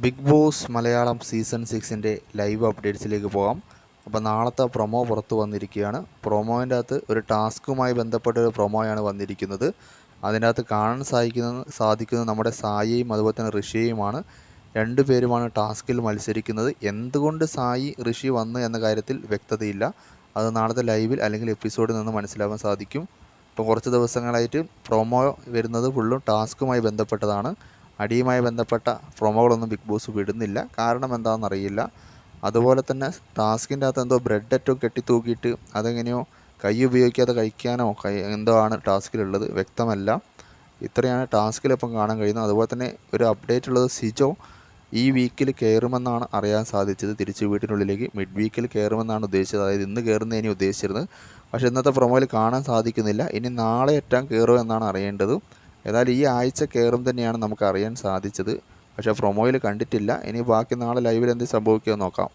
Big boss Malayalam season 6-ൻ്റെ live അപ്ഡേറ്റ്സിലേക്ക് പോകാം. അപ്പോൾ നാളത്തെ പ്രൊമോ പുറത്ത് വന്നിരിക്കുകയാണ്. പ്രൊമോൻ്റെ അകത്ത് ഒരു ടാസ്കുമായി ബന്ധപ്പെട്ട ഒരു പ്രൊമോയാണ് വന്നിരിക്കുന്നത്. അതിൻ്റെ അകത്ത് കാണാൻ സാധിക്കുന്നത് നമ്മുടെ സായിയും അതുപോലെ തന്നെ ഋഷിയുമാണ്. രണ്ടുപേരുമാണ് ടാസ്കിൽ മത്സരിക്കുന്നത്. എന്തുകൊണ്ട് സായി ഋഷി വന്നു എന്ന കാര്യത്തിൽ വ്യക്തതയില്ല. അത് നാളത്തെ ലൈവിൽ അല്ലെങ്കിൽ എപ്പിസോഡിൽ നിന്ന് മനസ്സിലാക്കാൻ സാധിക്കും. ഇപ്പോൾ കുറച്ച് ദിവസങ്ങളായിട്ട് പ്രൊമോ വരുന്നത് ഫുള്ളും ടാസ്കുമായി ബന്ധപ്പെട്ടതാണ്. അടിയുമായി ബന്ധപ്പെട്ട പ്രൊമോകളൊന്നും ബിഗ് ബോസ് വിടുന്നില്ല. കാരണം എന്താണെന്നറിയില്ല. അതുപോലെ തന്നെ ടാസ്കിൻ്റെ അകത്ത് എന്തോ ബ്രെഡ് ഏറ്റവും കെട്ടിത്തൂക്കിയിട്ട് അതെങ്ങനെയോ കൈ ഉപയോഗിക്കാതെ കഴിക്കാനോ എന്തോ ആണ് ടാസ്കിലുള്ളത്, വ്യക്തമല്ല. ഇത്രയാണ് ടാസ്കിലിപ്പം കാണാൻ കഴിയുന്നത്. അതുപോലെ തന്നെ ഒരു അപ്ഡേറ്റ് ഉള്ളത്, സിജോ ഈ വീക്കിൽ കയറുമെന്നാണ് അറിയാൻ സാധിച്ചത്. തിരിച്ച് വീട്ടിനുള്ളിലേക്ക് മിഡ് വീക്കിൽ കയറുമെന്നാണ് ഉദ്ദേശിച്ചത്. അതായത് ഇന്ന് കയറുന്നതിന് ഉദ്ദേശിച്ചിരുന്നത്. പക്ഷേ ഇന്നത്തെ പ്രൊമോയിൽ കാണാൻ സാധിക്കുന്നില്ല. ഇനി നാളെ എത്താൻ കയറുമോ എന്നാണ് അറിയേണ്ടത്. ഏതായാലും ഈ ആഴ്ച കയറും തന്നെയാണ് നമുക്ക് അറിയാൻ സാധിച്ചത്. പക്ഷേ പ്രൊമോയിൽ കണ്ടിട്ടില്ല. ഇനി ബാക്കി നാളെ ലൈവിൽ എന്ത് സംഭവിക്കുമെന്ന് നോക്കാം.